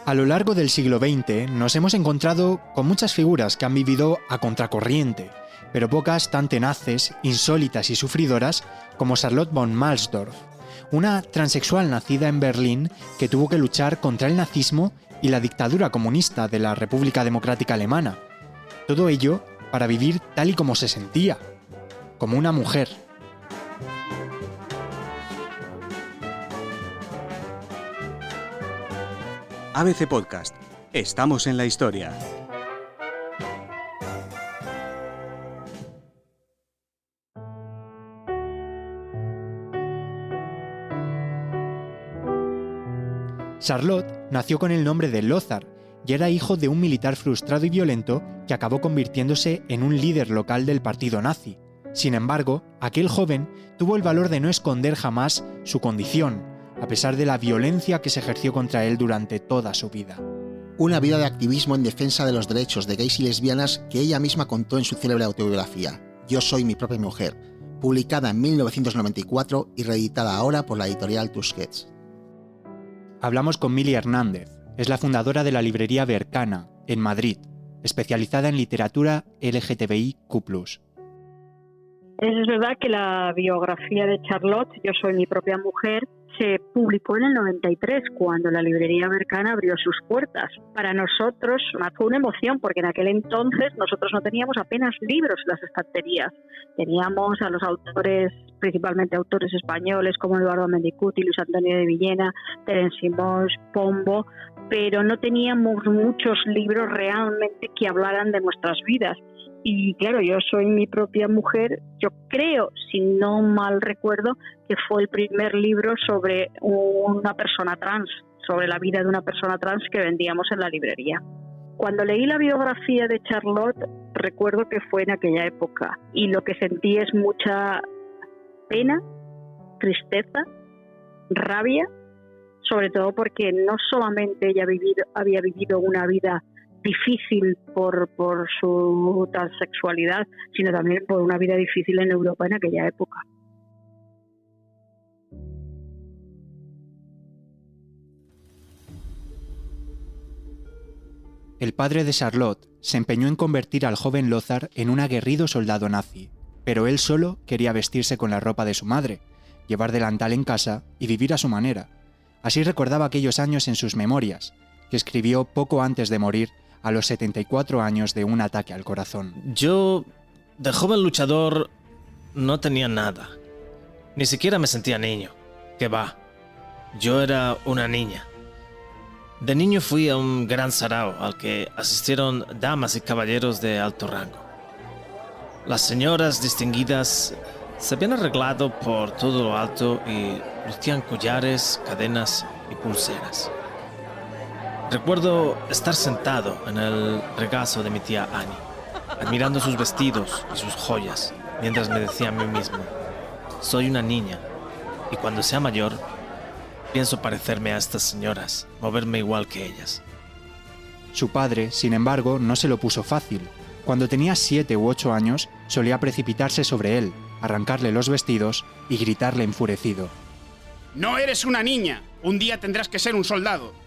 A lo largo del siglo XX nos hemos encontrado con muchas figuras que han vivido a contracorriente, pero pocas tan tenaces, insólitas y sufridoras como Charlotte von Mahlsdorff, una transexual nacida en Berlín que tuvo que luchar contra el nazismo y la dictadura comunista de la República Democrática Alemana. Todo ello para vivir tal y como se sentía, como una mujer. ABC Podcast. Estamos en la historia. Charlotte nació con el nombre de Lothar y era hijo de un militar frustrado y violento que acabó convirtiéndose en un líder local del partido nazi. Sin embargo, aquel joven tuvo el valor de no esconder jamás su condición, a pesar de la violencia que se ejerció contra él durante toda su vida. Una vida de activismo en defensa de los derechos de gays y lesbianas que ella misma contó en su célebre autobiografía, Yo soy mi propia mujer, publicada en 1994 y reeditada ahora por la editorial Tusquets. Hablamos con Mili Hernández, es la fundadora de la librería Berkana, en Madrid, especializada en literatura LGTBIQ+. Es verdad que la biografía de Charlotte, Yo soy mi propia mujer, se publicó en el 93, cuando la librería Berkana abrió sus puertas. Para nosotros fue una emoción, porque en aquel entonces nosotros no teníamos apenas libros en las estanterías. Teníamos a los autores, principalmente autores españoles como Eduardo Mendicuti, Luis Antonio de Villena, Terence Simons, Pombo, pero no teníamos muchos libros realmente que hablaran de nuestras vidas. Y claro, Yo soy mi propia mujer, yo creo, si no mal recuerdo, que fue el primer libro sobre una persona trans, sobre la vida de una persona trans que vendíamos en la librería. Cuando leí la biografía de Charlotte, recuerdo que fue en aquella época, y lo que sentí es mucha pena, tristeza, rabia, sobre todo porque no solamente ella había vivido una vida difícil por su transexualidad, sino también por una vida difícil en Europa en aquella época. El padre de Charlotte se empeñó en convertir al joven Lothar en un aguerrido soldado nazi, pero él solo quería vestirse con la ropa de su madre, llevar delantal en casa y vivir a su manera. Así recordaba aquellos años en sus memorias, que escribió poco antes de morir a los 74 años de un ataque al corazón. Yo, de joven luchador, no tenía nada. Ni siquiera me sentía niño. ¿Qué va? Yo era una niña. De niño fui a un gran sarao al que asistieron damas y caballeros de alto rango. Las señoras distinguidas se habían arreglado por todo lo alto y lucían collares, cadenas y pulseras. Recuerdo estar sentado en el regazo de mi tía Annie, admirando sus vestidos y sus joyas, mientras me decía a mí mismo: soy una niña, y cuando sea mayor, pienso parecerme a estas señoras, moverme igual que ellas. Su padre, sin embargo, no se lo puso fácil. Cuando tenía 7 u 8 años, solía precipitarse sobre él, arrancarle los vestidos y gritarle enfurecido: ¡No eres una niña! Un día tendrás que ser un soldado.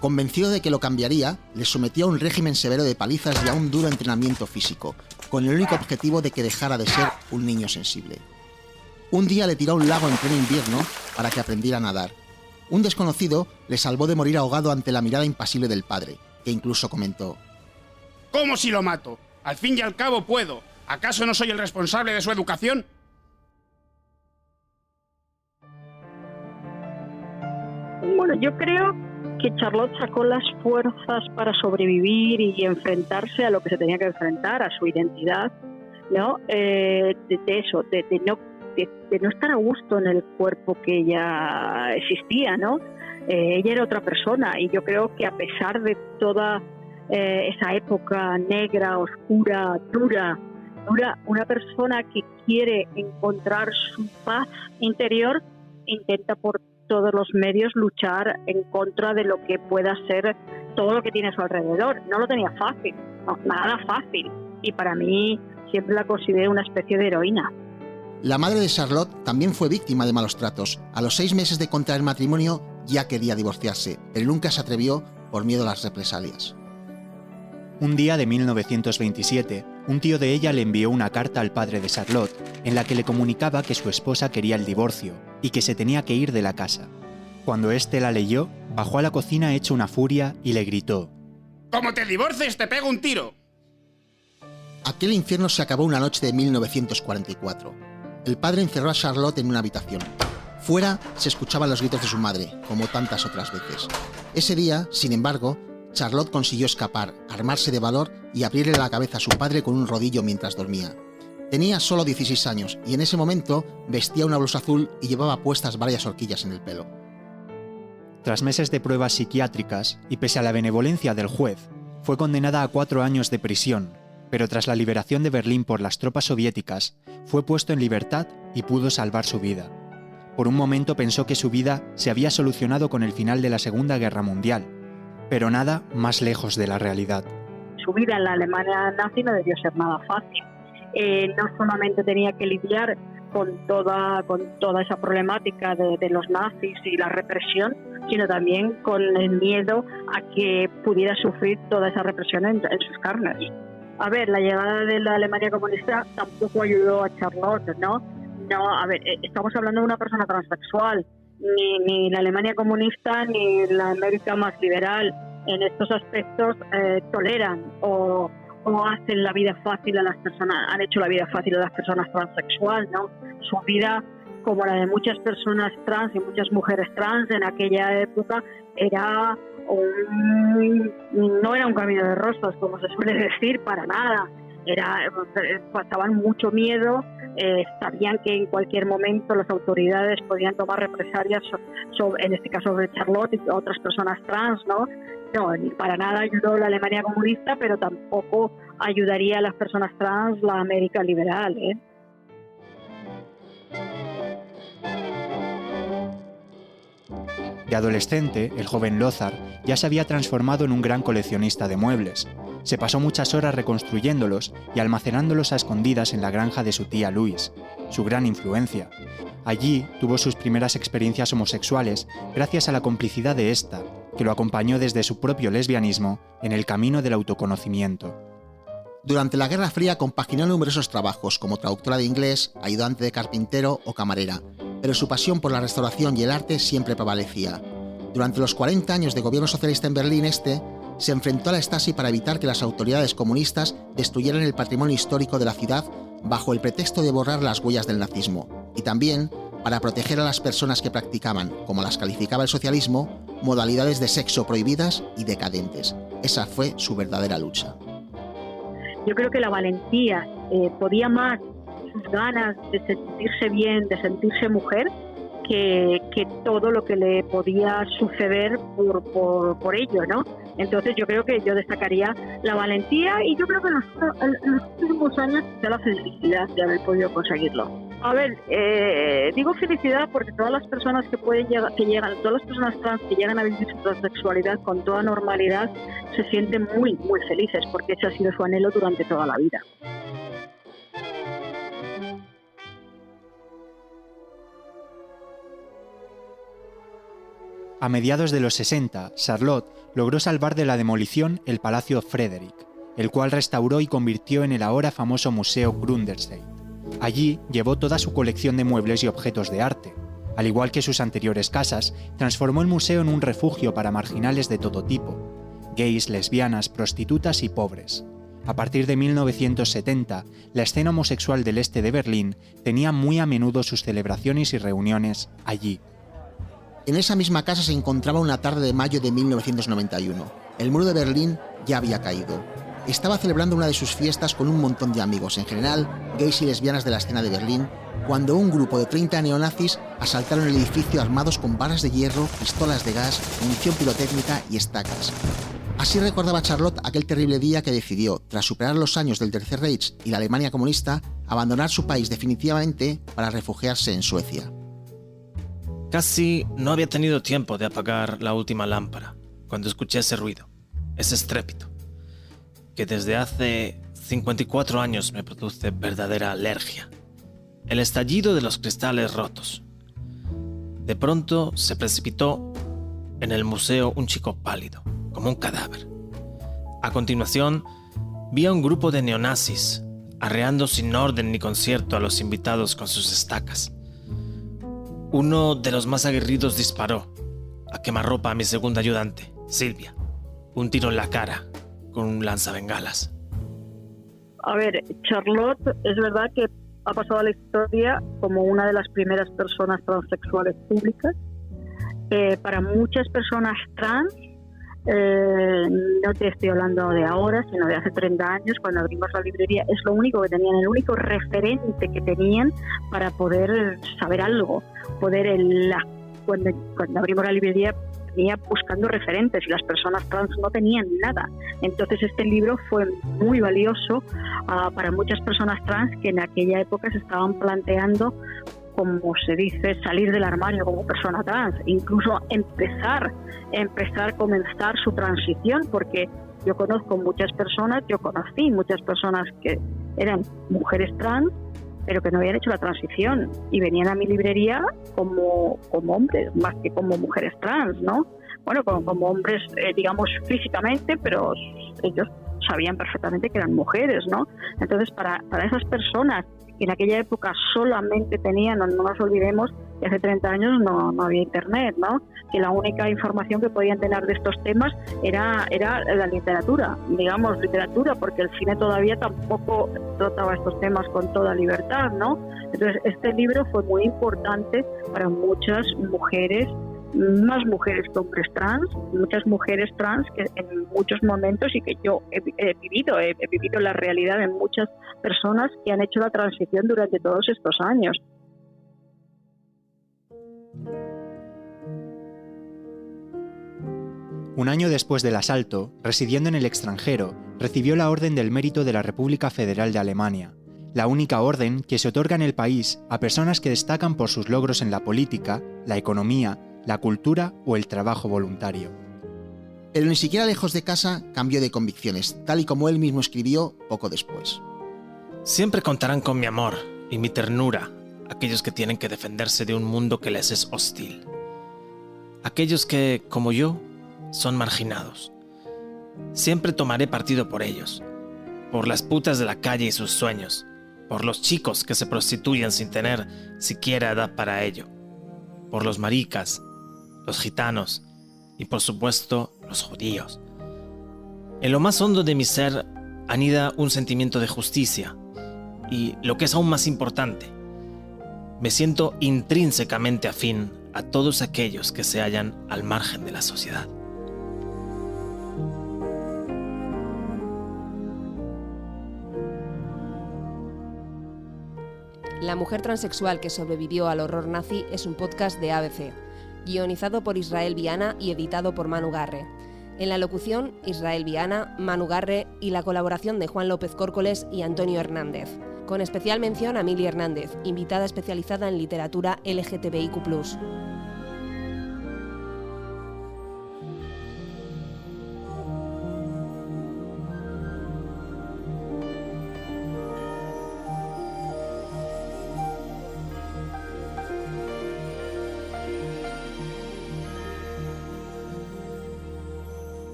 Convencido de que lo cambiaría, le sometió a un régimen severo de palizas y a un duro entrenamiento físico, con el único objetivo de que dejara de ser un niño sensible. Un día le tiró a un lago en pleno invierno para que aprendiera a nadar. Un desconocido le salvó de morir ahogado ante la mirada impasible del padre, que incluso comentó: ¿Cómo si lo mato? Al fin y al cabo puedo. ¿Acaso no soy el responsable de su educación? Bueno, yo creo que Charlotte sacó las fuerzas para sobrevivir y enfrentarse a lo que se tenía que enfrentar, a su identidad, ¿no? De no estar a gusto en el cuerpo que ella existía, ¿no? Ella era otra persona, y yo creo que a pesar de toda esa época negra, oscura, dura, una persona que quiere encontrar su paz interior intenta por todos los medios luchar en contra de lo que pueda ser todo lo que tiene a su alrededor. No lo tenía fácil, no, nada fácil, y para mí siempre la considero una especie de heroína. La madre de Charlotte también fue víctima de malos tratos. A los 6 meses de contraer matrimonio ya quería divorciarse, pero nunca se atrevió por miedo a las represalias. Un día de 1927, un tío de ella le envió una carta al padre de Charlotte en la que le comunicaba que su esposa quería el divorcio y que se tenía que ir de la casa. Cuando éste la leyó, bajó a la cocina hecho una furia y le gritó: ¡Como te divorcies, te pego un tiro! Aquel infierno se acabó una noche de 1944. El padre encerró a Charlotte en una habitación. Fuera se escuchaban los gritos de su madre, como tantas otras veces. Ese día, sin embargo, Charlotte consiguió escapar, armarse de valor y abrirle la cabeza a su padre con un rodillo mientras dormía. Tenía solo 16 años y en ese momento vestía una blusa azul y llevaba puestas varias horquillas en el pelo. Tras meses de pruebas psiquiátricas y pese a la benevolencia del juez, fue condenada a 4 años de prisión, pero tras la liberación de Berlín por las tropas soviéticas, fue puesto en libertad y pudo salvar su vida. Por un momento pensó que su vida se había solucionado con el final de la Segunda Guerra Mundial, pero nada más lejos de la realidad. Su vida en la Alemania nazi no debió ser nada fácil. No solamente tenía que lidiar con toda esa problemática de los nazis y la represión, sino también con el miedo a que pudiera sufrir toda esa represión en sus carnes. A ver, la llegada de la Alemania comunista tampoco ayudó a Charlotte, ¿no? No, a ver, estamos hablando de una persona transexual. Ni la Alemania comunista ni la América más liberal en estos aspectos toleran o hacen la vida fácil a las personas, han hecho la vida fácil a las personas transexuales, ¿no? Su vida, como la de muchas personas trans y muchas mujeres trans en aquella época, no era un camino de rosas, como se suele decir, para nada. Pasaban mucho miedo, sabían que en cualquier momento las autoridades podían tomar represalias en este caso sobre Charlotte y otras personas trans, ¿no? No, ni para nada ayudó la Alemania comunista, pero tampoco ayudaría a las personas trans la América liberal, ¿eh? De adolescente, el joven Lothar ya se había transformado en un gran coleccionista de muebles. Se pasó muchas horas reconstruyéndolos y almacenándolos a escondidas en la granja de su tía Louise, su gran influencia. Allí tuvo sus primeras experiencias homosexuales gracias a la complicidad de esta, que lo acompañó desde su propio lesbianismo en el camino del autoconocimiento. Durante la Guerra Fría compaginó numerosos trabajos como traductora de inglés, ayudante de carpintero o camarera, pero su pasión por la restauración y el arte siempre prevalecía. Durante los 40 años de gobierno socialista en Berlín Este, se enfrentó a la Stasi para evitar que las autoridades comunistas destruyeran el patrimonio histórico de la ciudad bajo el pretexto de borrar las huellas del nazismo, y también para proteger a las personas que practicaban, como las calificaba el socialismo, modalidades de sexo prohibidas y decadentes. Esa fue su verdadera lucha. Yo creo que la valentía podía más sus ganas de sentirse bien, de sentirse mujer, que todo lo que le podía suceder por ello, ¿no? Entonces yo creo que yo destacaría la valentía y yo creo que en los últimos años ya la felicidad de haber podido conseguirlo. A ver, digo felicidad porque todas las personas todas las personas trans que llegan a vivir su transexualidad con toda normalidad se sienten muy, muy felices porque ese ha sido su anhelo durante toda la vida. A mediados de los 60, Charlotte logró salvar de la demolición el Palacio Frederick, el cual restauró y convirtió en el ahora famoso Museo Grundersheim. Allí llevó toda su colección de muebles y objetos de arte. Al igual que sus anteriores casas, transformó el museo en un refugio para marginales de todo tipo: gays, lesbianas, prostitutas y pobres. A partir de 1970, la escena homosexual del este de Berlín tenía muy a menudo sus celebraciones y reuniones allí. En esa misma casa se encontraba una tarde de mayo de 1991. El muro de Berlín ya había caído. Estaba celebrando una de sus fiestas con un montón de amigos, en general gays y lesbianas de la escena de Berlín, cuando un grupo de 30 neonazis asaltaron el edificio armados con varas de hierro, pistolas de gas, munición pirotécnica y estacas. Así recordaba Charlotte aquel terrible día que decidió, tras superar los años del Tercer Reich y la Alemania comunista, abandonar su país definitivamente para refugiarse en Suecia. Casi no había tenido tiempo de apagar la última lámpara cuando escuché ese ruido, ese estrépito, que desde hace 54 años me produce verdadera alergia. el estallido de los cristales rotos. De pronto se precipitó en el museo un chico pálido, como un cadáver. A continuación, vi a un grupo de neonazis arreando sin orden ni concierto a los invitados con sus estacas. Uno de los más aguerridos disparó a quemarropa a mi segunda ayudante, Silvia, un tiro en la cara con un lanzabengalas. A ver, Charlotte es verdad que ha pasado a la historia como una de las primeras personas transexuales públicas. Para muchas personas trans, no te estoy hablando de ahora, sino de hace 30 años, cuando abrimos la librería, es lo único que tenían, el único referente que tenían para poder saber algo. Cuando abrimos la librería, venía buscando referentes y las personas trans no tenían nada. Entonces este libro fue muy valioso para muchas personas trans que en aquella época se estaban planteando, como se dice, salir del armario como persona trans, incluso comenzar su transición, porque yo conocí muchas personas que eran mujeres trans, pero que no habían hecho la transición y venían a mi librería como hombres, más que como mujeres trans, ¿no? Bueno, como hombres, digamos, físicamente, pero ellos sabían perfectamente que eran mujeres, ¿no? Entonces, para esas personas que en aquella época solamente tenían, no nos olvidemos que hace 30 años no había internet, ¿no? Que la única información que podían tener de estos temas era la literatura, porque el cine todavía tampoco trataba estos temas con toda libertad, ¿no? Entonces este libro fue muy importante para muchas mujeres, más mujeres que hombres trans, muchas mujeres trans que en muchos momentos, y que yo he vivido la realidad de muchas personas que han hecho la transición durante todos estos años. Un año después del asalto, residiendo en el extranjero, recibió la Orden del Mérito de la República Federal de Alemania, la única orden que se otorga en el país a personas que destacan por sus logros en la política, la economía, la cultura o el trabajo voluntario. Pero ni siquiera lejos de casa cambió de convicciones, tal y como él mismo escribió poco después. Siempre contarán con mi amor y mi ternura aquellos que tienen que defenderse de un mundo que les es hostil. Aquellos que, como yo, son marginados. Siempre tomaré partido por ellos, por las putas de la calle y sus sueños, por los chicos que se prostituyen sin tener siquiera edad para ello, por los maricas, los gitanos y, por supuesto, los judíos. En lo más hondo de mi ser anida un sentimiento de justicia y, lo que es aún más importante, me siento intrínsecamente afín a todos aquellos que se hallan al margen de la sociedad. La mujer transexual que sobrevivió al horror nazi es un podcast de ABC, guionizado por Israel Viana y editado por Manu Garre. En la locución, Israel Viana, Manu Garre y la colaboración de Juan López Córcoles y Antonio Hernández. Con especial mención a Mili Hernández, invitada especializada en literatura LGTBIQ+.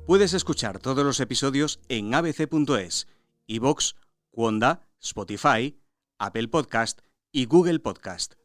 Puedes escuchar todos los episodios en abc.es, iVoox, Wonda, Spotify, Apple Podcast y Google Podcast.